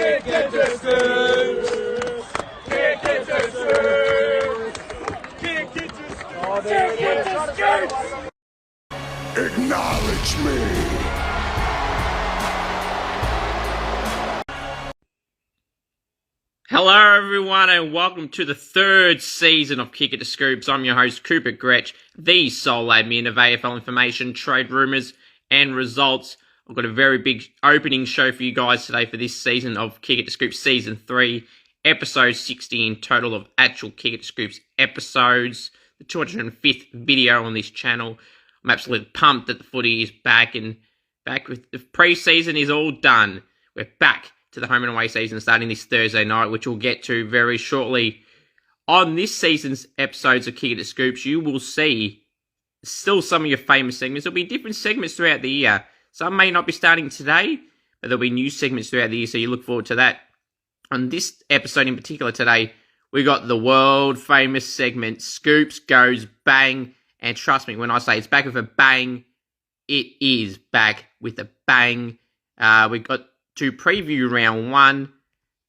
Kick it to Scoops! Kick it to Scoops! Kick it to Scoops! Kick it to Scoops! Acknowledge me! Hello everyone and welcome to the third season of Kick It to Scoops. I'm your host Cooper Gretsch, the sole admin of AFL information, trade rumours and results. I've got a very big opening show for you guys today for this season of Kick It to Scoops Season 3, Episode 60 in total of actual Kick It to Scoops episodes. The 205th video on this channel. I'm absolutely pumped that the footy is back and back with the pre-season is all done. We're back to the home and away season starting this Thursday night, which we'll get to very shortly. On this season's episodes of Kick It to Scoops, you will see still some of your famous segments. There'll be different segments throughout the year. Some may not be starting today, but there'll be new segments throughout the year, so you look forward to that. On this episode in particular today, we got the world famous segment, Scoops Goes Bang. And trust me, when I say it's back with a bang, it is back with a bang. We got to preview round 1,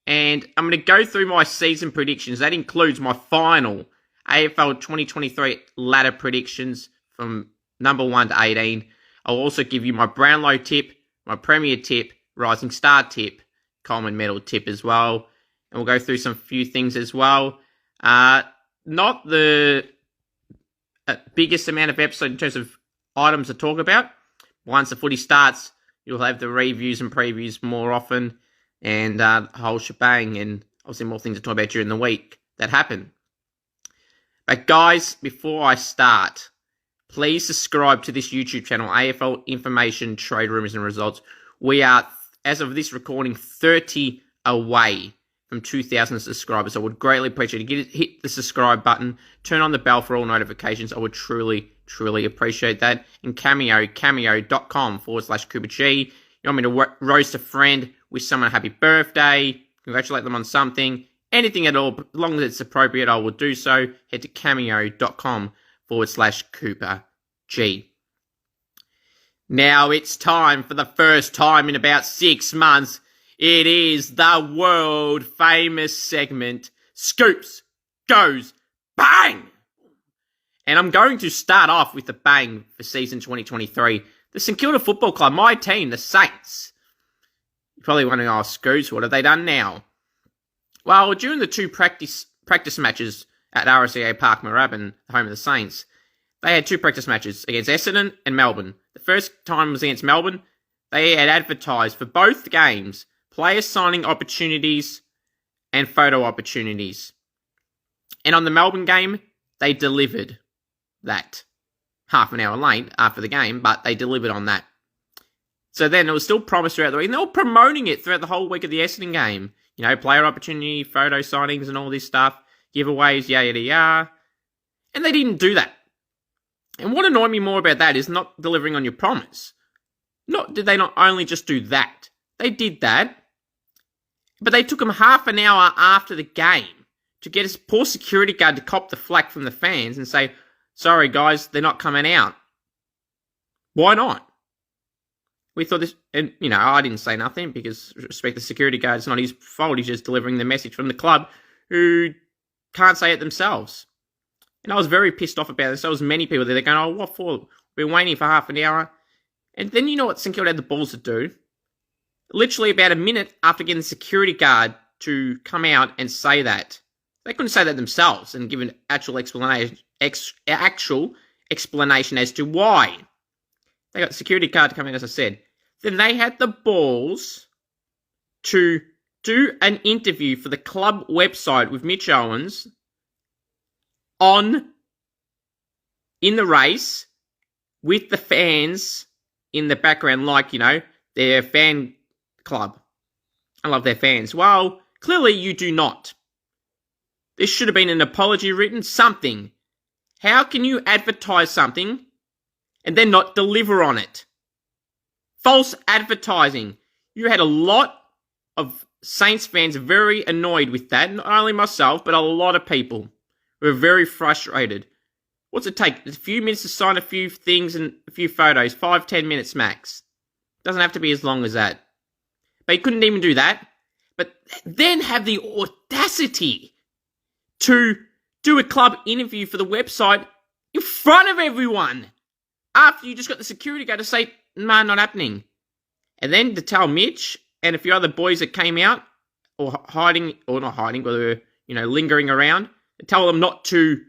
and I'm going to go through my season predictions. That includes my final AFL 2023 ladder predictions from number 1 to 18. I'll also give you my Brownlow tip, my Premier tip, Rising Star tip, Coleman Medal tip as well. And we'll go through some few things as well. Not the biggest amount of episode in terms of items to talk about. Once the footy starts, you'll have the reviews and previews more often and the whole shebang, and obviously more things to talk about during the week that happen. But guys, before I start, please subscribe to this YouTube channel, AFL Information, Trade Rumours and Results. We are, as of this recording, 30 away from 2,000 subscribers. I would greatly appreciate it. Hit the subscribe button, turn on the bell for all notifications. I would truly appreciate that. And cameo.com/Cooper G. You want me to roast a friend, wish someone a happy birthday, congratulate them on something, anything at all, as long as it's appropriate, I will do so. Head to cameo.com/Cooper G. Now it's time for the first time in about 6 months. It is the world famous segment, Scoops Goes Bang! And I'm going to start off with the bang for season 2023. The St Kilda Football Club, my team, the Saints. You're probably wondering, oh, Scoops, what have they done now? Well, during the 2 practice matches at RSCA Park Moorabbin, the home of the Saints, they had 2 practice matches against Essendon and Melbourne. The first time was against Melbourne. They had advertised for both games player signing opportunities and photo opportunities. And on the Melbourne game, they delivered that. Half an hour late after the game, but they delivered on that. So then it was still promised throughout the week, and they were promoting it throughout the whole week of the Essendon game. You know, player opportunity, photo signings and all this stuff, giveaways, yada yada. And they didn't do that. And what annoyed me more about that is not delivering on your promise. Did they not only just do that, they did that, but they took them half an hour after the game to get a poor security guard to cop the flack from the fans and say, sorry guys, they're not coming out. Why not? We thought this, and you know, I didn't say nothing because respect the security guard, it's not his fault, he's just delivering the message from the club who can't say it themselves. And I was very pissed off about this. There was many people there going, oh, what for? We've been waiting for half an hour. And then you know what St Kilda had the balls to do? Literally about a minute after getting the security guard to come out and say that. They couldn't say that themselves and give an actual explanation as to why. They got the security guard to come in, as I said. Then they had the balls to do an interview for the club website with Mitch Owens in the race with the fans in the background, like, you know, their fan club. I love their fans. Well, clearly you do not. There should have been an apology written, something. How can you advertise something and then not deliver on it? False advertising. You had a lot of Saints fans very annoyed with that. Not only myself, but a lot of people were very frustrated. What's it take? A few minutes to sign a few things and a few photos. 5-10 minutes max. Doesn't have to be as long as that. But he couldn't even do that. but then have the audacity to do a club interview for the website in front of everyone after you just got the security guard to say, nah, not happening. And then to tell Mitch and a few other boys that came out, or hiding, or not hiding, but they were, lingering around, to tell them not to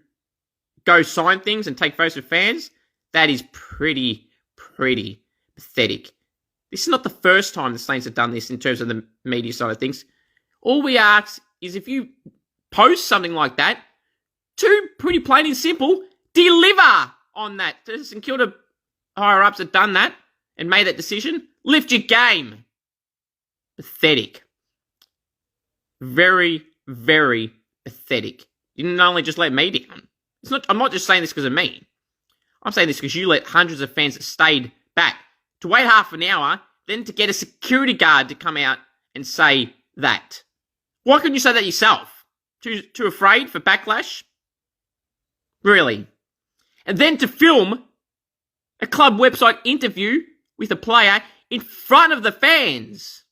go sign things and take photos with fans, that is pretty pathetic. This is not the first time the Saints have done this in terms of the media side of things. All we ask is if you post something like that, to pretty plain and simple, deliver on that. The St Kilda higher-ups have done that and made that decision. Lift your game. Pathetic. Very pathetic. You didn't only just let me down. I'm not just saying this because of me. I'm saying this because you let hundreds of fans that stayed back to wait half an hour, then to get a security guard to come out and say that. Why couldn't you say that yourself? Too afraid for backlash? Really? And then to film a club website interview with a player in front of the fans.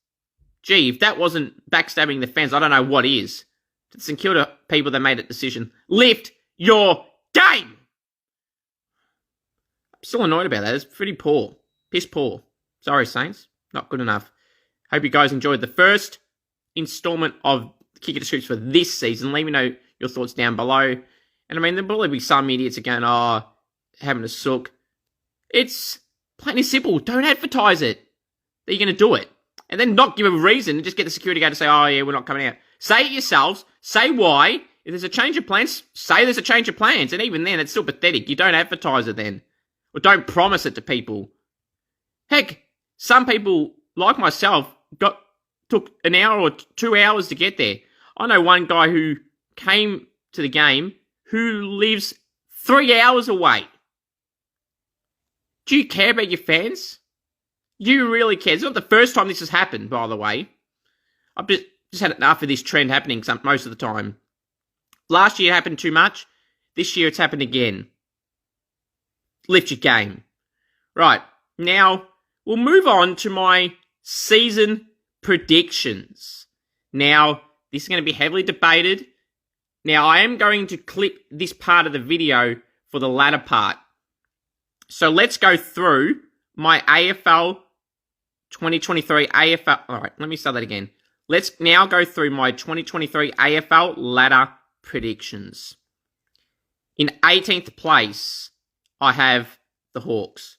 Gee, if that wasn't backstabbing the fans, I don't know what is. To the St Kilda people that made that decision, lift your game! I'm still annoyed about that. It's pretty poor. Piss poor. Sorry, Saints. Not good enough. Hope you guys enjoyed the first installment of Kick It to Scoops for this season. Let me know your thoughts down below. And I mean, there'll probably be some idiots that are going, having a sook. It's plain and simple. Don't advertise it that you're going to do it. And then not give a reason and just get the security guard to say, oh yeah, we're not coming out. Say it yourselves. Say why. If there's a change of plans, say there's a change of plans. And even then, it's still pathetic. You don't advertise it then. Or don't promise it to people. Heck, some people, like myself, took an hour or 2 hours to get there. I know one guy who came to the game who lives 3 hours away. Do you care about your fans? You really care. It's not the first time this has happened, by the way. I've just had enough of this trend happening most of the time. Last year it happened too much. This year it's happened again. Lift your game. Right, now we'll move on to my season predictions. Now, this is going to be heavily debated. Now, I am going to clip this part of the video for the latter part. So let's go through my AFL 2023 AFL. All right, let me start that again. Let's now go through my 2023 AFL ladder predictions. In 18th place, I have the Hawks.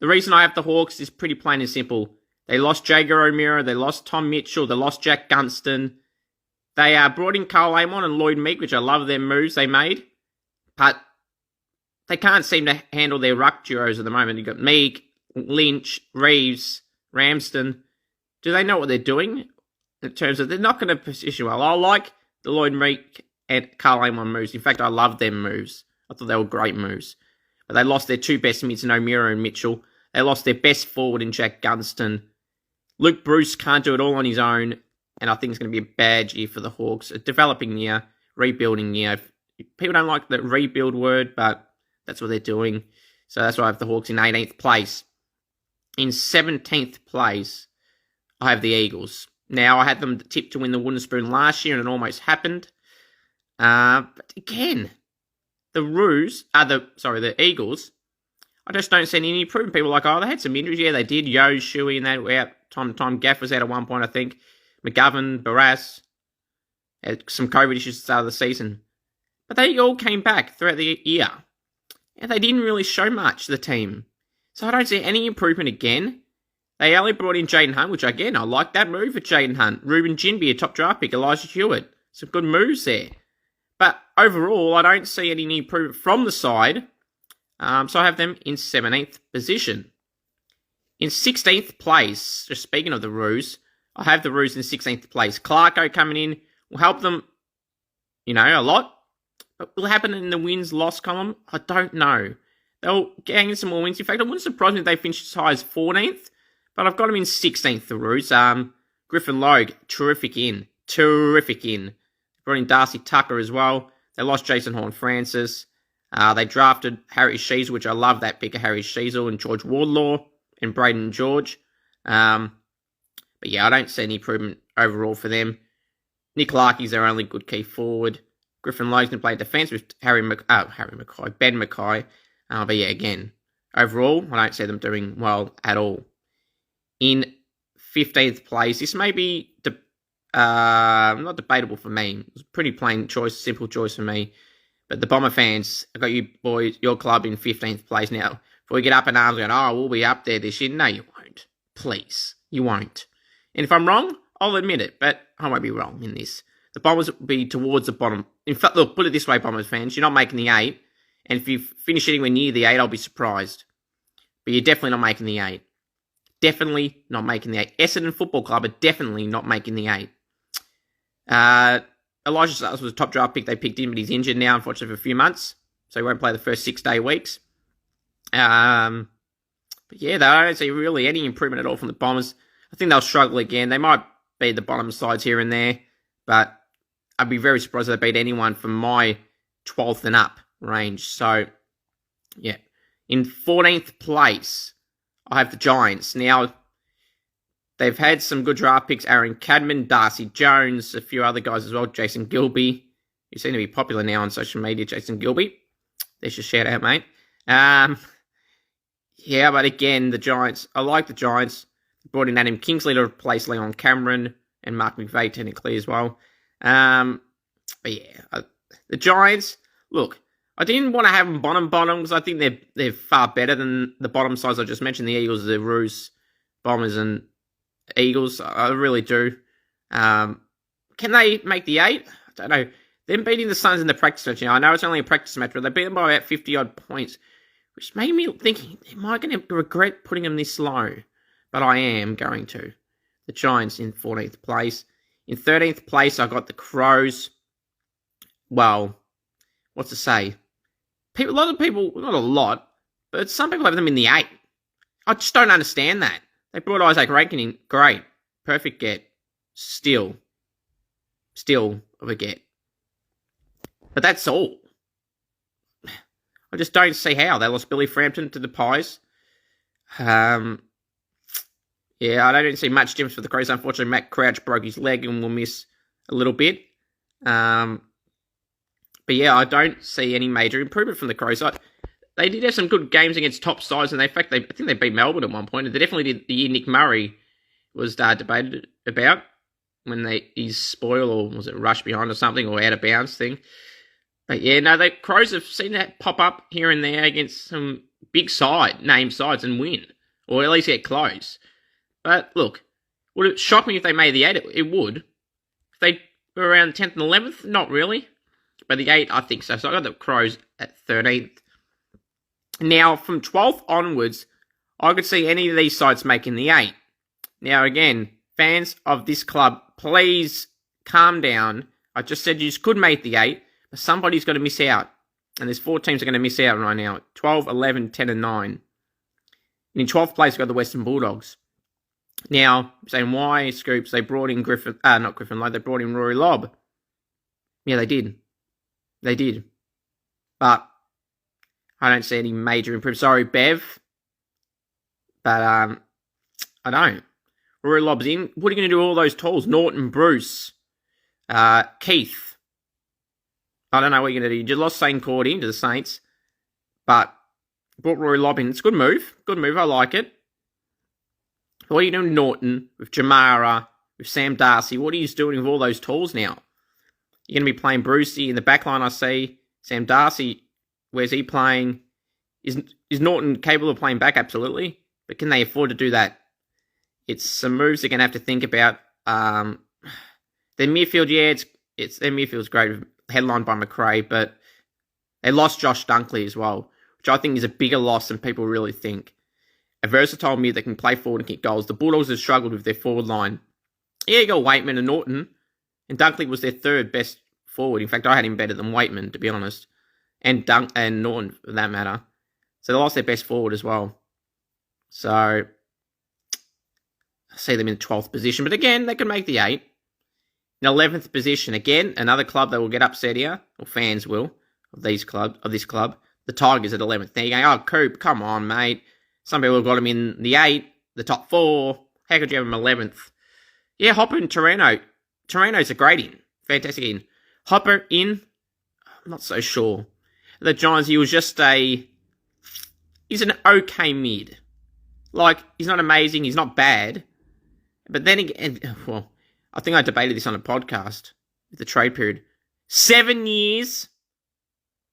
The reason I have the Hawks is pretty plain and simple. They lost Jager O'Meara, they lost Tom Mitchell, they lost Jack Gunston. They brought in Carl Amon and Lloyd Meek, which I love their moves they made. But they can't seem to handle their ruck duos at the moment. You've got Meek, Lynch, Reeves, Ramsden. Do they know what they're doing? In terms of, they're not going to position well. I like the Lloyd Meek and Carl Amon moves. In fact, I love their moves. I thought they were great moves. But they lost their two best mids in O'Meara and Mitchell. They lost their best forward in Jack Gunston. Luke Bruce can't do it all on his own. And I think it's going to be a bad year for the Hawks. A developing year, rebuilding year. People don't like the rebuild word, but that's what they're doing. So that's why I have the Hawks in 18th place. In 17th place, I have the Eagles. Now, I had them tipped to win the Wooden Spoon last year, and it almost happened. But again, the Eagles, I just don't see any improvement. People are like, they had some injuries. Yeah, they did. Yo, Shuey, and they were out time to time. Gaff was out at one point, I think. McGovern, Barras, had some COVID issues at the start of the season. But they all came back throughout the year. And they didn't really show much, the team. So I don't see any improvement again. They only brought in Jaden Hunt, which again, I like that move for Jaden Hunt. Ruben Jinby, a top draft pick. Elijah Hewitt. Some good moves there. But overall, I don't see any improvement from the side. So I have them in 17th position. In 16th place, just speaking of the Roos, I have the Roos in 16th place. Clarko coming in will help them, a lot. But will it happen in the wins-loss column? I don't know. They'll gain some more wins. In fact, it wouldn't surprise me if they finish as high as 14th. But I've got them in 16th, the Roos. Griffin Logue, terrific in. Brought in Darcy Tucker as well. They lost Jason Horne-Francis. They drafted Harry Sheezel, which I love that pick of Harry Sheezel, and George Wardlaw, and Braden George. But yeah, I don't see any improvement overall for them. Nick Larkey's their only good key forward. Griffin Lowe's going to play defence with Ben Mackay. But yeah, again, overall, I don't see them doing well at all. In 15th place, this may be not debatable for me. It was a pretty plain choice, simple choice for me. But the Bomber fans, I got you boys, your club in 15th place now. Before we get up in arms going, oh, we'll be up there this year. No, you won't. Please. You won't. And if I'm wrong, I'll admit it. But I won't be wrong in this. The Bombers will be towards the bottom. In fact, look, put it this way, Bombers fans. You're not making the 8. And if you finish anywhere near the 8, I'll be surprised. But you're definitely not making the 8. Definitely not making the 8. Essendon Football Club are definitely not making the 8. Elijah Stars was a top draft pick. They picked him, but he's injured now, unfortunately, for a few months. So he won't play the first 6-day weeks. But yeah, I don't see really any improvement at all from the Bombers. I think they'll struggle again. They might be the bottom sides here and there, but I'd be very surprised if they beat anyone from my 12th and up range. So, yeah. In 14th place, I have the Giants. Now, they've had some good draft picks. Aaron Cadman, Darcy Jones, a few other guys as well. Jason Gilby. You seem to be popular now on social media, Jason Gilby. There's your shout out, mate. Yeah, but again, the Giants. I like the Giants. Brought in Adam Kingsley to replace Leon Cameron and Mark McVeigh technically as well. But yeah, the Giants, look, I didn't want to have them bottom because I think they're far better than the bottom sides I just mentioned, the Eagles, the Roos, Bombers and Eagles. I really do. Can they make the 8? I don't know. Them beating the Suns in the practice match, I know it's only a practice match, but they beat them by about 50-odd points, which made me thinking, am I going to regret putting them this low? But I am going to. The Giants in 14th place. In 13th place, I got the Crows. Well, what's to say? A lot of people, not a lot, but some people have them in the 8. I just don't understand that. They brought Isaac Rankin in. Great. Perfect get. Still of a get. But that's all. I just don't see how. They lost Billy Frampton to the Pies. Yeah, I don't see much difference for the Crows. Unfortunately, Matt Crouch broke his leg and will miss a little bit. But yeah, I don't see any major improvement from the Crows. They did have some good games against top sides, and I think they beat Melbourne at one point. And they definitely did the year Nick Murray was debated about when his spoil, or was it rush behind or something, or out of bounds thing. But yeah, no, the Crows have seen that pop up here and there against some big name sides and win, or at least get close. But look, would it shock me if they made the 8? It would. If they were around 10th and 11th, not really. But the 8, I think so. So I got the Crows at 13th. Now, from 12th onwards, I could see any of these sides making the 8. Now, again, fans of this club, please calm down. I just said you could make the 8, but somebody's going to miss out. And there's 4 teams that are going to miss out right now. 12, 11, 10 and 9. And in 12th place, we've got the Western Bulldogs. Now, saying why, Scoops, they brought in not Griffin Lowe, they brought in Rory Lobb. Yeah, they did. They did. But I don't see any major improvement. Sorry, Bev. But I don't. Rory Lobb's in. What are you going to do with all those tools? Norton, Bruce, Keith. I don't know what you're going to do. You just lost St. Cordy to the Saints. But brought Rory Lobb in. It's a good move. Good move. I like it. What are you doing, Norton, with Jamara, with Sam Darcy? What are you doing with all those tools now? You're going to be playing Brucey in the back line, I see. Sam Darcy, where's he playing? Is Norton capable of playing back? Absolutely. But can they afford to do that? It's some moves they're going to have to think about. Their midfield, yeah, their midfield's great, headlined by McRae, but they lost Josh Dunkley as well, which I think is a bigger loss than people really think. A versatile mid that can play forward and kick goals. The Bulldogs have struggled with their forward line. Yeah, you got Waitman and Norton, and Dunkley was their third best forward. In fact, I had him better than Waitman, to be honest, and Norton for that matter. So they lost their best forward as well. So I see them in 12th position, but again, they can make the 8. In 11th position, again, another club that will get upset here, or fans will, of this club. The Tigers at 11th. Now you're going, oh, Coop, come on, mate. Some people have got him in the 8, the top 4. How could you have him 11th? Yeah, Hopper and Taranto. Taranto's a great in. Fantastic in. Hopper in, I'm not so sure. The Giants, he's an okay mid. Like, he's not amazing, he's not bad. But then again, well, I think I debated this on a podcast with the trade period. 7 years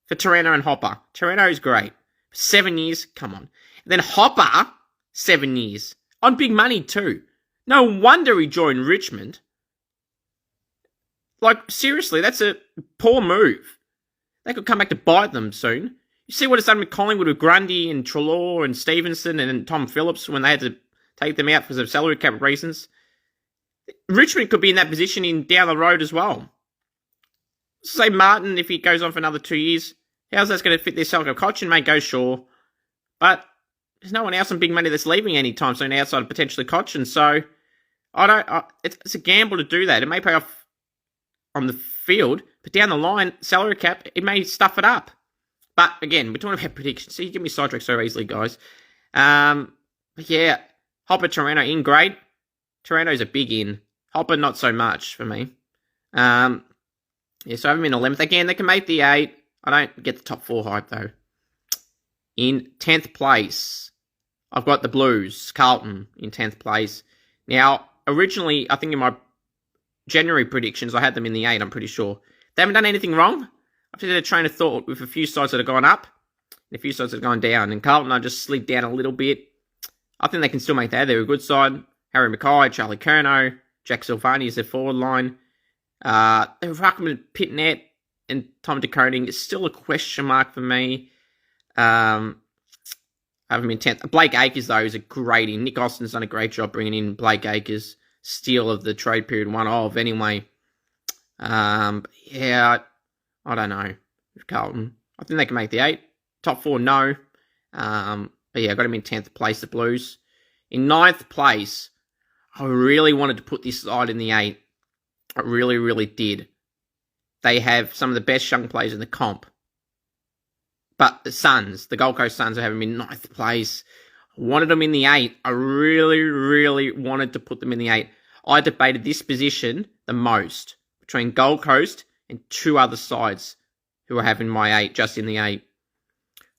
for Taranto and Hopper. Taranto is great. 7 years, come on. And then Hopper, 7 years. On big money too. No wonder he joined Richmond. Like, seriously, that's a poor move. They could come back to bite them soon. You see what it's done with Collingwood with Grundy and Treloar and Stevenson and Tom Phillips when they had to take them out because of salary cap reasons. Richmond could be in that position down the road as well. Say Martin, if he goes on for another 2 years, how's that going to fit their salary cap? Cochin may go, sure. But there's no one else on big money that's leaving anytime soon outside of potentially Cochin. So, it's a gamble to do that. It may pay off on the field, but down the line, salary cap, it may stuff it up. But again, we're talking about predictions. So you get me sidetracked so easily, guys. But yeah, Hopper, Taranto in, great. Taranto's a big in. Hopper, not so much for me. Yeah, so I have him in 11th. Again, they can make the 8. I don't get the top 4 hype, though. In 10th place, I've got the Blues, Carlton, in 10th place. Now, originally, I think in my January predictions, I had them in the 8, I'm pretty sure. They haven't done anything wrong. I've just had a train of thought with a few sides that have gone up and a few sides that have gone down. And Carlton, I just slid down a little bit. I think they can still make that. They're a good side. Harry Mackay, Charlie Curnow, Jack Silvani is their forward line. The ruckman Pitnet and Tom De Koning is still a question mark for me. I have him in 10th. Blake Acres, though, is a great in. Nick Austin's done a great job bringing in Blake Acres. Steal of the trade period, one of, anyway. Yeah, I don't know. With Carlton, I think they can make the 8. Top 4, no. But yeah, I got him in 10th place, the Blues. In 9th place, I really wanted to put this side in the 8. I really, really did. They have some of the best young players in the comp. But the Suns, the Gold Coast Suns, I have them in 9th place. I wanted them in the 8. I really, really wanted to put them in the 8. I debated this position the most between Gold Coast and 2 other sides who I have in my 8, just in the 8.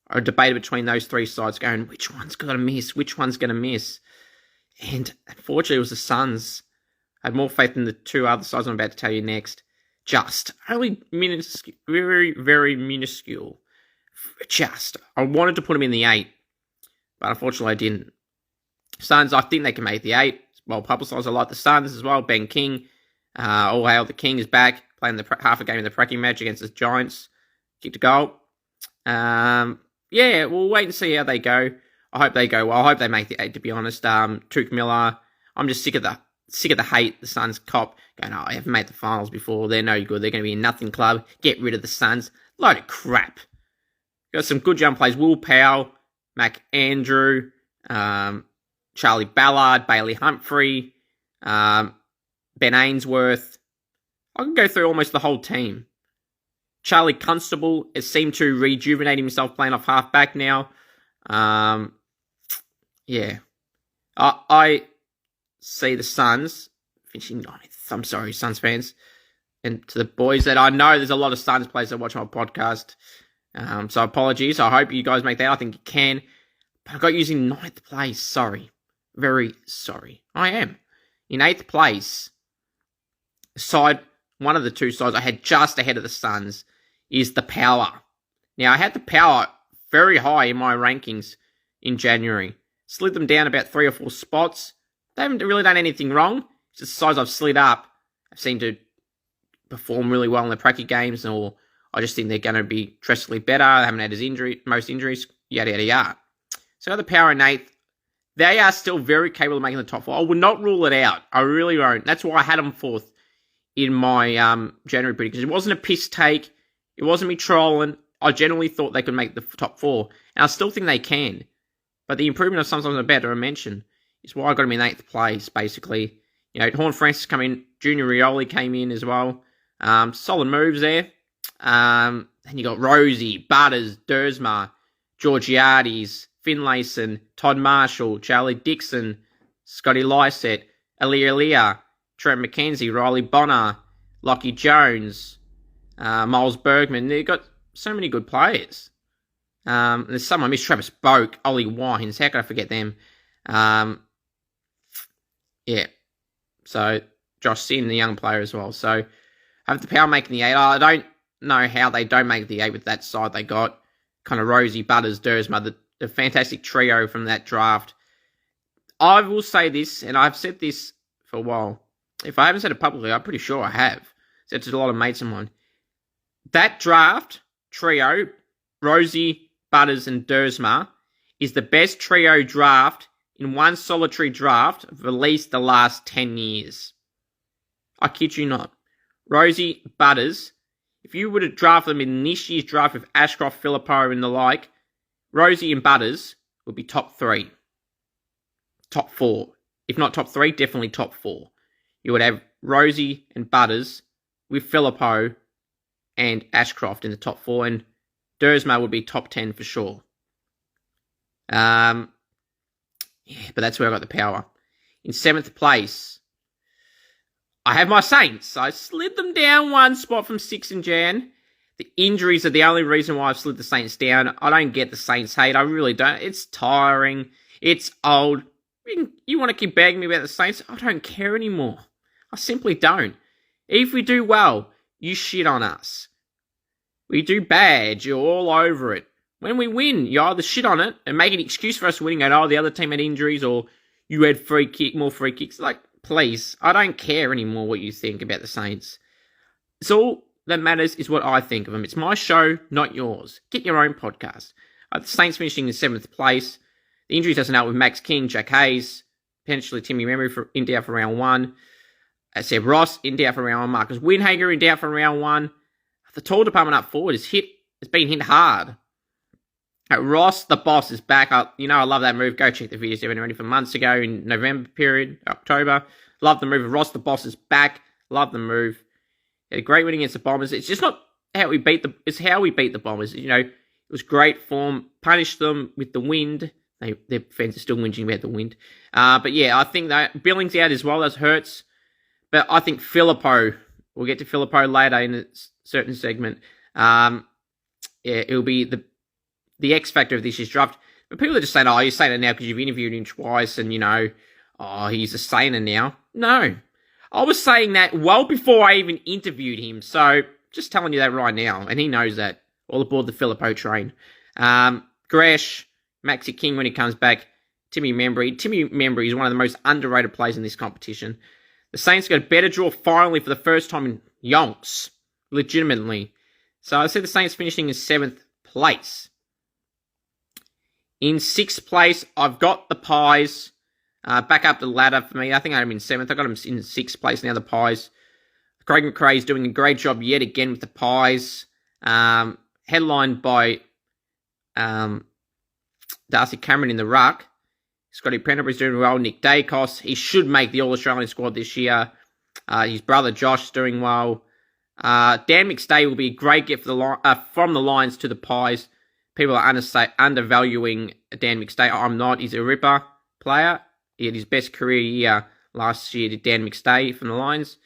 I debated between those 3 sides going, which one's going to miss? Which one's going to miss? And unfortunately, it was the Suns. I had more faith in the 2 other sides I'm about to tell you next. Just only very, very minuscule. Just. I wanted to put them in the 8. But unfortunately, I didn't. Suns, I think they can make the 8. Well publicised. I like the Suns as well. Ben King. All hail the King is back. Playing half a game in the Pracky match against the Giants. Kicked a goal. Yeah, we'll wait and see how they go. I hope they go well. I hope they make the 8, to be honest. Touk Miller. I'm just sick of the hate the Suns cop. Going, I haven't made the finals before. They're no good. They're going to be a nothing club. Get rid of the Suns. Load of crap. Got some good young players. Will Powell. Mac Andrew, Charlie Ballard, Bailey Humphrey, Ben Ainsworth. I can go through almost the whole team. Charlie Constable has seemed to rejuvenate himself playing off half-back now. Yeah. I see the Suns finishing 9th. I'm sorry, Suns fans. And to the boys that I know, there's a lot of Suns players that watch my podcast. So apologies. I hope you guys make that. I think you can. But I got using 9th place. Sorry. Very sorry. I am. In 8th place, one of the 2 sides I had just ahead of the Suns is the Power. Now, I had the Power very high in my rankings in January. Slid them down about 3 or 4 spots. They haven't really done anything wrong. It's just the size I've slid up. I've seemed to perform really well in the Pracky games, or I just think they're going to be drastically better. They haven't had most injuries, yada, yada, yada. So the Power in 8th, they are still very capable of making the top 4. I would not rule it out. I really won't. That's why I had them 4th in my January predictions. It wasn't a piss take. It wasn't me trolling. I genuinely thought they could make the top 4. And I still think they can. But the improvement of sometimes a better I mentioned is why I got them in 8th place, basically. You know, Horn Francis come in. Junior Rioli came in as well. Solid moves there. Then you got Rosie, Butters, Dersma, Georgiades, Finlayson, Todd Marshall, Charlie Dixon, Scotty Lysett, Alia, Trent McKenzie, Riley Bonner, Lockie Jones, Miles Bergman. They've got so many good players. There's some I missed. Travis Boak, Ollie Wines. How could I forget them? Yeah. So Josh Sin, the young player as well. So have the Power making the 8. I don't know how they don't make the 8 with that side they got. Kind of Rosie, Butters, Dersma, the fantastic trio from that draft. I will say this, and I've said this for a while. If I haven't said it publicly, I'm pretty sure I have. Said to a lot of mates of mine. That draft trio, Rosie, Butters, and Dersma, is the best trio draft in one solitary draft of at least the last 10 years. I kid you not. Rosie, Butters, if you were to draft them in this year's draft with Ashcroft, Filippo, and the like, Rosie and Butters would be top 3. Top 4. If not top 3, definitely top 4. You would have Rosie and Butters with Filippo and Ashcroft in the top 4, and Dersma would be top 10 for sure. Yeah, but that's where I got the Power. In 7th place, I have my Saints. I slid them down one spot from 6 in Jan. The injuries are the only reason why I've slid the Saints down. I don't get the Saints hate. I really don't. It's tiring. It's old. You want to keep bagging me about the Saints? I don't care anymore. I simply don't. If we do well, you shit on us. We do bad, you're all over it. When we win, you either shit on it and make an excuse for us winning, and the other team had injuries, or you had more free kicks. Like, please, I don't care anymore what you think about the Saints. It's all that matters is what I think of them. It's my show, not yours. Get your own podcast. The Saints finishing in 7th place. The injuries doesn't help with Max King, Jack Hayes, potentially Timmy Memory in doubt for round 1. I said Ross in doubt for round 1. Marcus Winhager in doubt for round 1. The tall department up forward has been hit hard. Ross, the boss, is back. I love that move. Go check the videos they've been ready for months ago in November period, October. Love the move. Ross, the boss, is back. Love the move. Had a great win against the Bombers. It's just not how we beat it's how we beat the Bombers. It was great form. Punished them with the wind. Their fans are still whinging about the wind. But yeah, I think that Billings out as well. That hurts. But I think Filippo, we'll get to Filippo later in a certain segment. It'll be the X factor of this year's draft. But people are just saying, you're saying it now because you've interviewed him twice and, he's a saner now. No. I was saying that well before I even interviewed him. So, just telling you that right now. And he knows that. All aboard the Filippo train. Gresh, Maxi King when he comes back. Timmy Membry. Timmy Membry is one of the most underrated players in this competition. The Saints got a better draw finally for the first time in yonks. Legitimately. So, I see the Saints finishing in 7th place. In 6th place, I've got the Pies. Back up the ladder for me. I think I had him in 7th. I got him in 6th place now, the Pies. Craig McRae is doing a great job yet again with the Pies. Headlined by Darcy Cameron in the ruck. Scotty Penderbury's doing well. Nick Dacos, he should make the All-Australian squad this year. His brother Josh is doing well. Dan McStay will be a great get for from the Lions to the Pies. People are undervaluing Dan McStay. I'm not. He's a ripper player. He had his best career year last year to Dan McStay from the Lions.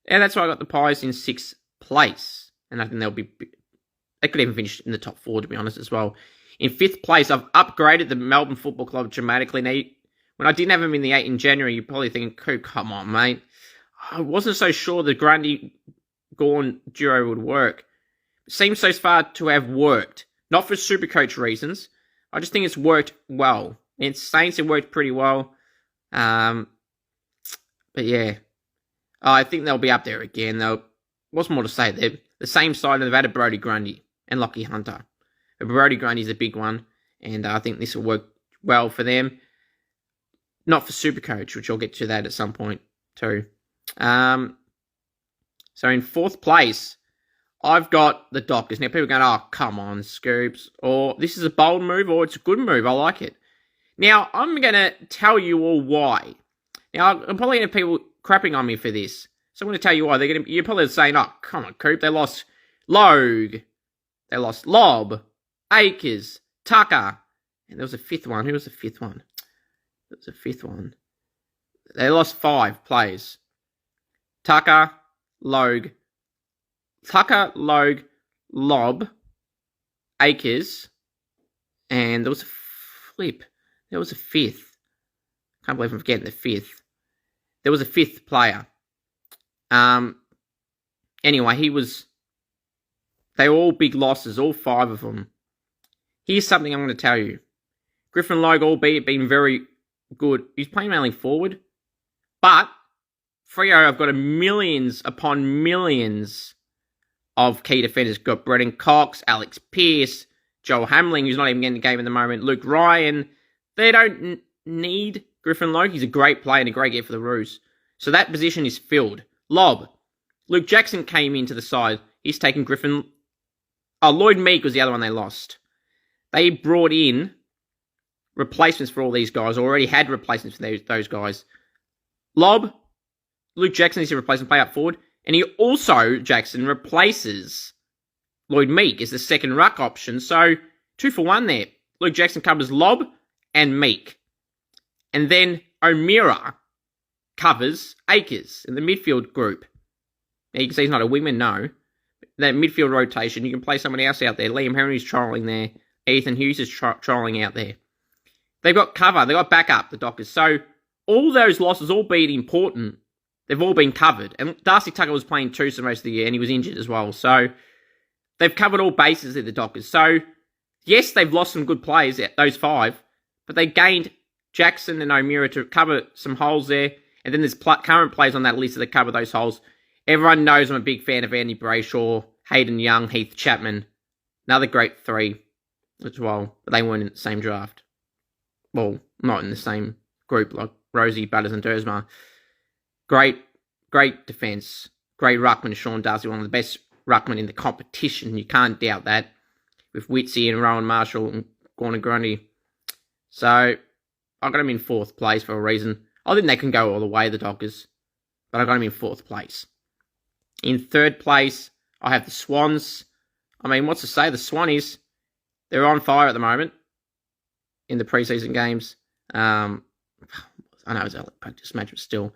And that's why I got the Pies in 6th place. And I think they could even finish in the top 4, to be honest, as well. In 5th place, I've upgraded the Melbourne Football Club dramatically. Now, when I didn't have him in the 8 in January, you're probably thinking, Coop, come on, mate. I wasn't so sure the Grundy-Gawn duo would work. It seems so far to have worked. Not for Supercoach reasons. I just think it's worked well. And Saints, it worked pretty well. But yeah. I think they'll be up there again. What's more to say? They're the same side, and they've added Brodie Grundy and Lockie Hunter. But Brodie Grundy's a big one. And I think this will work well for them. Not for Supercoach, which I'll get to that at some point too. So in 4th place, I've got the Dockers. Now, people are going, come on, Scoops. Or this is a bold move, or it's a good move. I like it. Now, I'm going to tell you all why. Now, I'm probably going to have people crapping on me for this. So I'm going to tell you why. You're probably saying, come on, Coop. They lost Logue. They lost Lobb, Akers, Tucker. And there was a 5th one. Who was the 5th one? There was a 5th one. They lost 5 players. Tucker, Logue, Lobb, Akers, and there was a flip. There was a fifth. Can't believe I'm forgetting the fifth. There was a fifth player. Anyway, they were all big losses, all 5 of them. Here's something I'm going to tell you. Griffin Logue, albeit being very good, he's playing mainly forward. But Freo have got millions upon millions of key defenders. Got Brendan Cox, Alex Pearce, Joel Hamling, who's not even getting the game at the moment, Luke Ryan. They don't need Griffin Logue. He's a great player and a great get for the Roos. So that position is filled. Lob. Luke Jackson came into the side. He's taken Griffin. Oh, Lloyd Meek was the other one they lost. They brought in replacements for all these guys. Already had replacements for those guys. Lob. Luke Jackson is a replacement play up forward. And he also, Jackson, replaces Lloyd Meek as the second ruck option. So, 2 for 1 there. Luke Jackson covers Lob and Meek. And then O'Meara covers Akers in the midfield group. Now, you can see he's not a wingman, no. That midfield rotation, you can play someone else out there. Liam Henry's trialling there. Ethan Hughes is trialling out there. They've got cover. They've got backup, the Dockers. So, all those losses, albeit important, they've all been covered. And Darcy Tucker was playing twos for most of the year, and he was injured as well. So, they've covered all bases at the Dockers. So, yes, they've lost some good players, those 5, but they gained Jackson and O'Meara to cover some holes there. And then there's current players on that list that cover those holes. Everyone knows I'm a big fan of Andy Brayshaw, Hayden Young, Heath Chapman. Another great 3 as well. But they weren't in the same draft. Well, not in the same group like Rosie, Butters and Dersma. Great defence. Great ruckman, Sean Darcy. One of the best ruckmen in the competition. You can't doubt that. With Witsy and Rowan Marshall and Gordon Grundy. So, I got him in 4th place for a reason. I think they can go all the way, the Dockers. But I got him in 4th place. In 3rd place, I have the Swans. I mean, what's to say? The Swannies, they're on fire at the moment in the preseason games. I know it's a practice match, but still.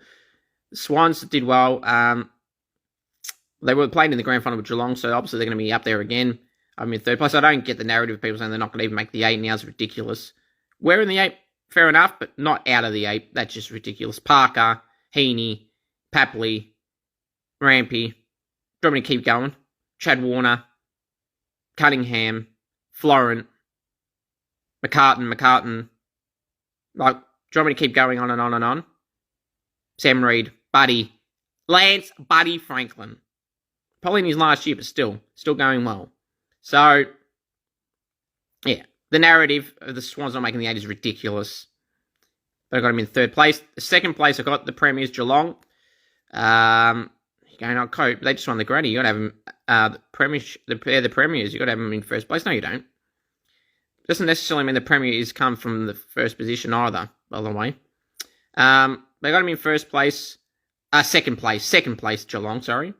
The Swans did well. They were playing in the grand final with Geelong, so obviously they're going to be up there again. I'm in 3rd place. I don't get the narrative of people saying they're not going to even make the 8 now. It's ridiculous. We're in the 8, fair enough, but not out of the 8. That's just ridiculous. Parker, Heaney, Papley, Rampy. Do you want me to keep going? Chad Warner, Cunningham, Florent, McCartan. Like, do you want me to keep going on and on and on? Sam Reid, Buddy, Lance, Buddy Franklin. Probably in his last year, but still going well. So, yeah, the narrative of the Swans not making the 8 is ridiculous. But I got him in 3rd place. The 2nd place, I got the Premiers, Geelong. Going on coat, but they just won the granny. You got to have them, the Premiers. You got to have them in 1st place. No, you don't. Doesn't necessarily mean the Premiers come from the 1st position either, by the way. They got him in 1st place. 2nd place, Geelong, sorry.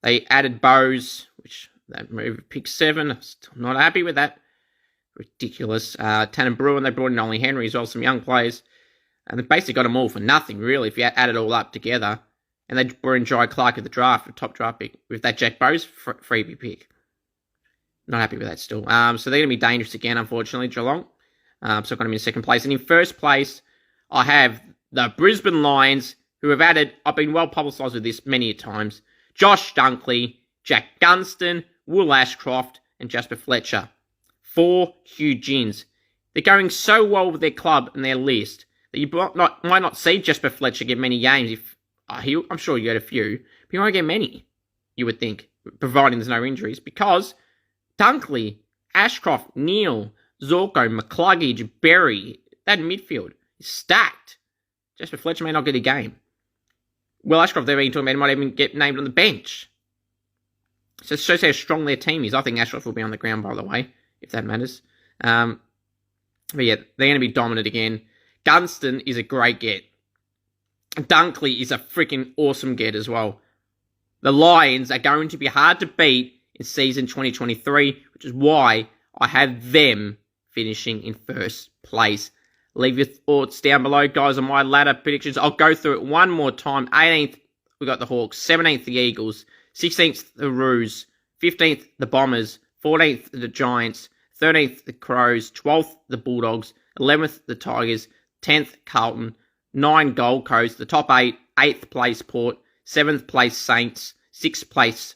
They added Bowes, which they moved pick 7. I'm still not happy with that. Ridiculous. Tannen Bruin, they brought in Ollie Henry as well, some young players. And they basically got them all for nothing, really, if you add it all up together. And they were in Jai Clark at the draft, the top draft pick, with that Jack Bowes freebie pick. Not happy with that still. So they're going to be dangerous again, unfortunately, Geelong. So I've got them in 2nd place. And in 1st place, I have the Brisbane Lions, who have added, I've been well publicised with this many times, Josh Dunkley, Jack Gunston, Will Ashcroft, and Jasper Fletcher. 4 huge ins. They're going so well with their club and their list that you might not see Jasper Fletcher get many games. I'm sure you get a few, but you won't get many, you would think, providing there's no injuries, because Dunkley, Ashcroft, Neal, Zorko, McCluggage, Berry, that midfield is stacked. Jasper Fletcher may not get a game. Will Ashcroft, they're being talking about, might even get named on the bench. So it shows how strong their team is. I think Ashcroft will be on the ground, by the way, if that matters. But yeah, they're going to be dominant again. Gunston is a great get. Dunkley is a freaking awesome get as well. The Lions are going to be hard to beat in season 2023, which is why I have them finishing in 1st place. Leave your thoughts down below, guys, on my ladder predictions. I'll go through it one more time. 18th, we got the Hawks. 17th, the Eagles. 16th, the Roos. 15th, the Bombers. 14th, the Giants. 13th, the Crows. 12th, the Bulldogs. 11th, the Tigers. 10th, Carlton. 9, Gold Coast. The top 8. 8th place, Port. 7th place, Saints. 6th place,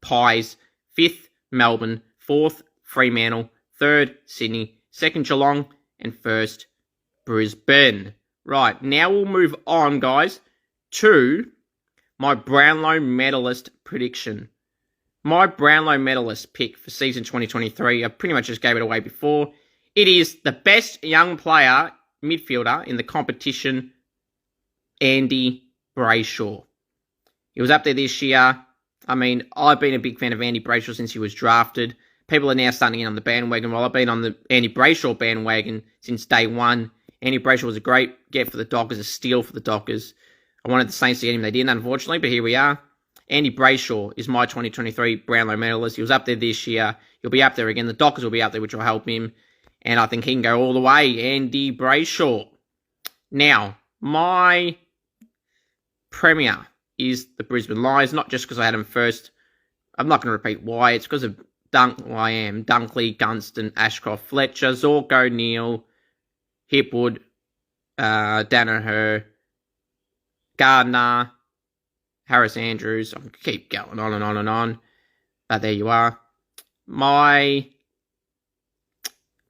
Pies. 5th, Melbourne. 4th, Fremantle. 3rd, Sydney. 2nd, Geelong. And 1st, Brisbane. Right, now we'll move on, guys, to my Brownlow Medalist prediction. My Brownlow Medalist pick for season 2023, I pretty much just gave it away before. It is the best young player, midfielder, in the competition, Andy Brayshaw. He was up there this year. I mean, I've been a big fan of Andy Brayshaw since he was drafted. People are now starting in on the bandwagon. Well, I've been on the Andy Brayshaw bandwagon since day one. Andy Brayshaw was a great get for the Dockers, a steal for the Dockers. I wanted the Saints to get him. They didn't, unfortunately, but here we are. Andy Brayshaw is my 2023 Brownlow Medalist. He was up there this year. He'll be up there again. The Dockers will be up there, which will help him. And I think he can go all the way. Andy Brayshaw. Now, my Premier is the Brisbane Lions, not just because I had him first. I'm not going to repeat why. It's because of Dunkley, Gunston, Ashcroft, Fletcher, Zorko, Neal, Hipwood, Danaher, Gardner, Harris Andrews. I can keep going on and on and on. But there you are. My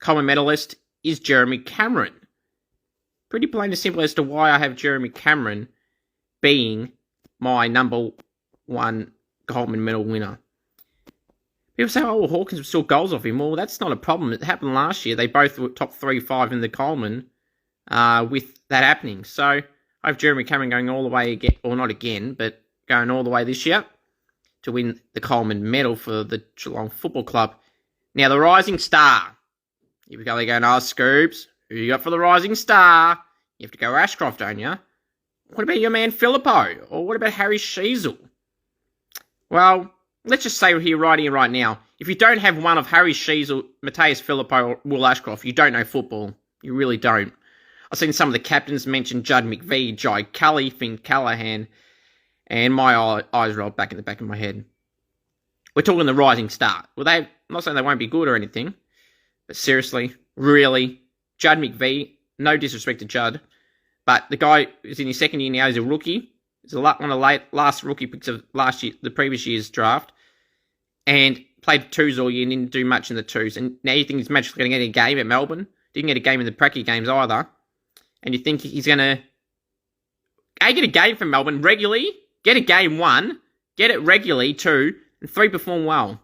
Coleman Medalist is Jeremy Cameron. Pretty plain and simple as to why I have Jeremy Cameron being my number one Coleman Medal winner. People say, oh, well, Hawkins was still goals off him. Well, that's not a problem. It happened last year. They both were top 3-5 in the Coleman with that happening. So I have Jeremy Cameron going all the way again, or not again, but going all the way this year to win the Coleman Medal for the Geelong Football Club. Now, the Rising Star. Here we go. They're going, Scoops. Who you got for the Rising Star? You have to go Ashcroft, don't you? What about your man Filippo? Or what about Harry Sheezel? Well, let's just say here, right now, if you don't have one of Harry Sheezel, Matthias Filippo, or Will Ashcroft, you don't know football. You really don't. I've seen some of the captains mention Judd McVie, Jai Cully, Finn Callahan, and my eyes rolled back in the back of my head. We're talking the Rising Star. Well, I'm not saying they won't be good or anything, but seriously, really, Judd McVie, no disrespect to Judd, but the guy is in his second year now. He's a rookie. He's one of the last rookie picks of the previous year's draft, and played twos all year and didn't do much in the twos. And now you think he's magically going to get a game at Melbourne. Didn't get a game in the Pracky games either. And you think he's going to get a game for Melbourne regularly, get a game 1, get it regularly 2, and 3 perform well.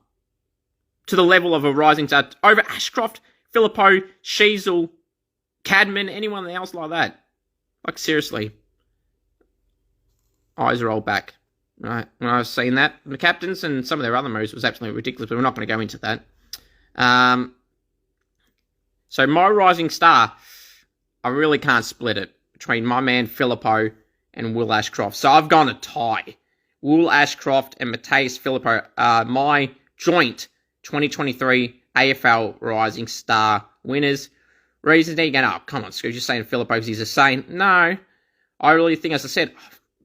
To the level of a Rising Star over Ashcroft, Filippo, Sheezel, Cadman, anyone else like that. Like, seriously. Eyes roll back. Right. When I was seeing that, the captains and some of their other moves was absolutely ridiculous, but we're not going to go into that. So my Rising Star, I really can't split it between my man Filippo and Will Ashcroft. So I've gone a tie. Will Ashcroft and Matthias Filippo are my joint 2023 AFL Rising Star winners. Reason they're going, oh, come on, Scoops, you're saying Filippo because he's a saint. No, I really think, as I said,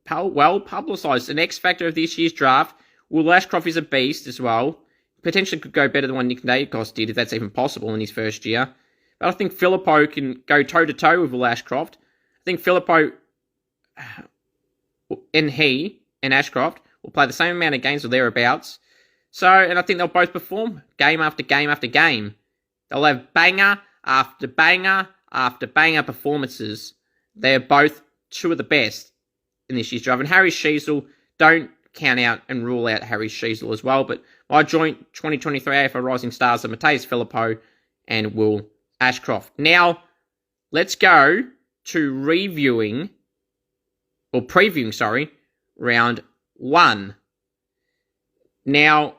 well publicised. An X factor of this year's draft. Will Ashcroft is a beast as well. Potentially could go better than what Nick Dacos did, if that's even possible in his first year. But I think Filippo can go toe-to-toe with Will Ashcroft. I think Filippo and Ashcroft will play the same amount of games or thereabouts. So, and I think they'll both perform game after game after game. They'll have banger after banger after banger performances. They're both two of the best in this year's draft. And Harry Sheezel, don't count out and rule out Harry Sheezel as well. But my joint 2023 AFL Rising Stars are Matthias Filippo and Will Ashcroft. Now, let's go to previewing round 1. Now,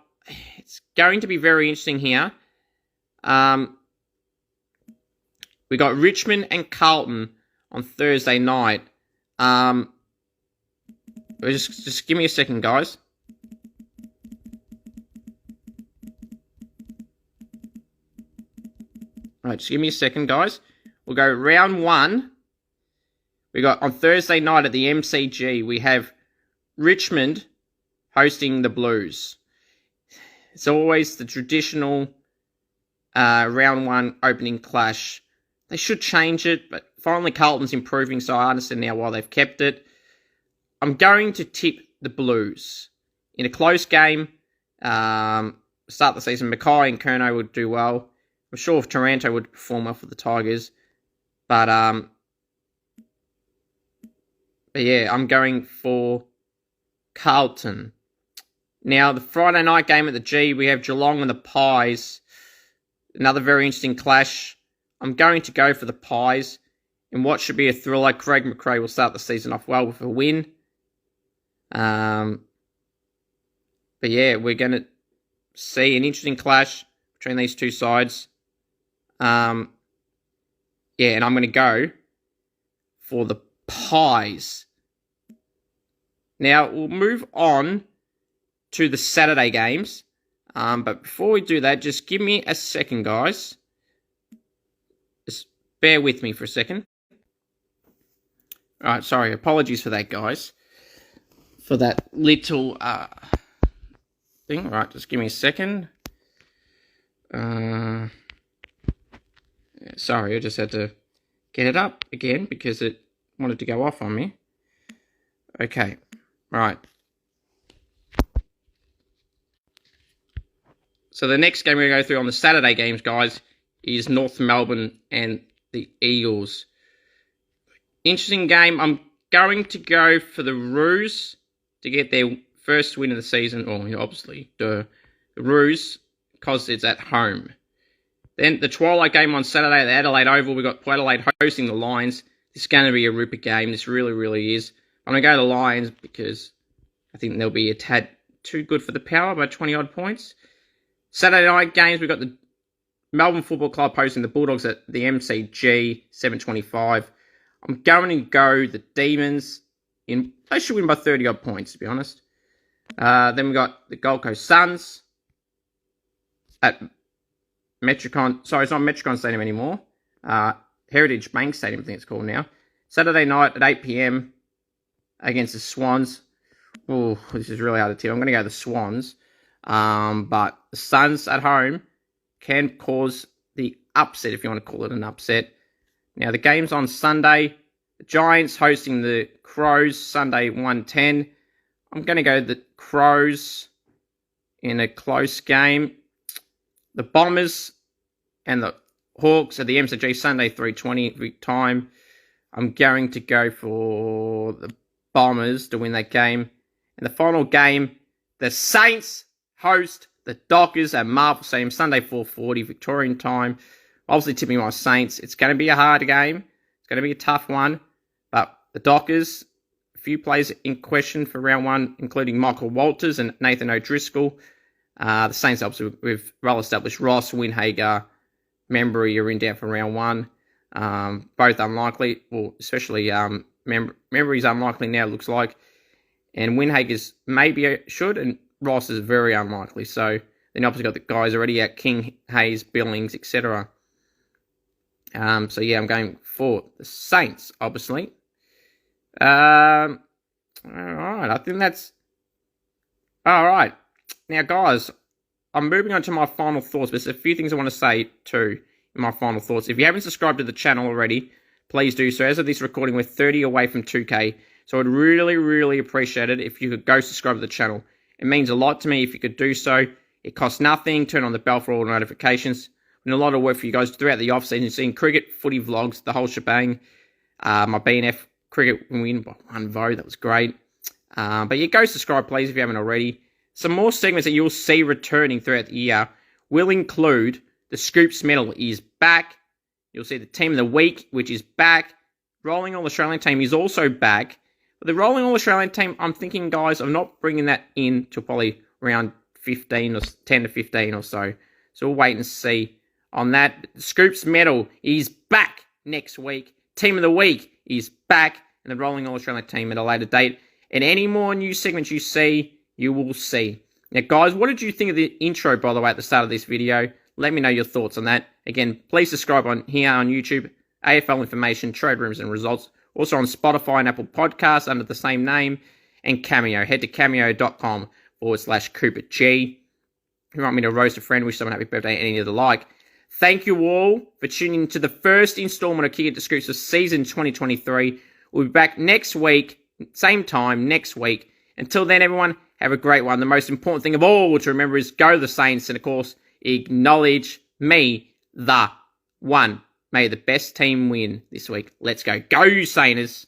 it's going to be very interesting here. We got Richmond and Carlton on Thursday night. Just give me a second, guys. Alright, just give me a second, guys. We'll go round 1. We got on Thursday night at the MCG, we have Richmond hosting the Blues. It's always the traditional round one opening clash. They should change it, but finally Carlton's improving, so I understand now why they've kept it. I'm going to tip the Blues. In a close game, start the season, Mackay and Curnow would do well. I'm sure if Taranto would perform well for the Tigers. But yeah, I'm going for Carlton. Now, the Friday night game at the G, we have Geelong and the Pies. Another very interesting clash. I'm going to go for the Pies in what should be a thriller. Craig McRae will start the season off well with a win. But yeah, we're going to see an interesting clash between these two sides. Yeah, and I'm going to go for the Pies. Now, we'll move on to the Saturday games. But before we do that, just give me a second, guys. Just bear with me for a second. Alright, sorry. Apologies for that, guys. For that little thing. Alright, just give me a second. Sorry, I just had to get it up again because it wanted to go off on me. Okay, right. So the next game we're going to go through on the Saturday games, guys, is North Melbourne and the Eagles. Interesting game. I'm going to go for the Roos to get their first win of the season. Or, obviously, the Roos, because it's at home. Then the twilight game on Saturday at the Adelaide Oval, we've got Port Adelaide hosting the Lions. This is going to be a ripper game. This really, really is. I'm going to go to the Lions because I think they'll be a tad too good for the Power by 20-odd points. Saturday night games, we've got the Melbourne Football Club hosting the Bulldogs at the MCG, 7:25. I'm going to go the Demons. They should win by 30-odd points, to be honest. Then we've got the Gold Coast Suns at Metricon. Sorry, it's not Metricon Stadium anymore. Heritage Bank Stadium, I think it's called now. Saturday night at 8 p.m. against the Swans. Oh, this is really hard to tell. I'm going to go the Swans. But the Suns at home can cause the upset, if you want to call it an upset. Now, the game's on Sunday. The Giants hosting the Crows, Sunday 1:10. I'm going to go the Crows in a close game. The Bombers and the Hawks at the MCG, Sunday 3:20 time. I'm going to go for the Bombers to win that game. And the final game, the Saints host the Dockers at Marvel Stadium, Sunday 4:40 Victorian time. Obviously tipping my Saints. It's going to be a hard game. It's going to be a tough one. But the Dockers, a few players in question for round one, including Michael Walters and Nathan O'Driscoll. The Saints, obviously, with well-established Ross, Winhager, Membry are in down for round one. Both unlikely. Well, especially Membry's unlikely now, it looks like. And Winhager's maybe should, and Ross is very unlikely. So then obviously got the guys already out, King, Hayes, Billings, etc. So yeah, I'm going for the Saints, obviously. Alright, I think that's... Alright. Now, guys, I'm moving on to my final thoughts, but there's a few things I want to say, too, in my final thoughts. If you haven't subscribed to the channel already, please do so. As of this recording, we're 30 away from 2K, so I'd really, really appreciate it if you could go subscribe to the channel. It means a lot to me if you could do so. It costs nothing. Turn on the bell for all notifications. Been a lot of work for you guys throughout the off-season, seeing cricket, footy vlogs, the whole shebang. My BNF cricket win by 1 vote. That was great. But yeah, go subscribe, please, if you haven't already. Some more segments that you'll see returning throughout the year will include the Scoops medal is back. You'll see the Team of the Week, which is back. Rolling All Australian team is also back. But the Rolling All Australian team, I'm thinking, guys, I'm not bringing that in till probably around 15 or 10 to 15 or so. So we'll wait and see on that. The Scoops medal is back next week. Team of the Week is back. And the Rolling All Australian team at a later date. And any more new segments you see, you will see. Now, guys, what did you think of the intro, by the way, at the start of this video? Let me know your thoughts on that. Again, please subscribe on here on YouTube, AFL information, trade rumors and results. Also on Spotify and Apple Podcasts under the same name. and Cameo. Head to cameo.com/CooperG. If you want me to roast a friend, wish someone happy birthday, any of the like. Thank you all for tuning in to the first installment of Kick It to Scoops for season 2023. We'll be back next week, same time next week. Until then, everyone, have a great one. The most important thing of all to remember is go to the Saints and, of course, acknowledge me, the one. May the best team win this week. Let's go. Go, Saints!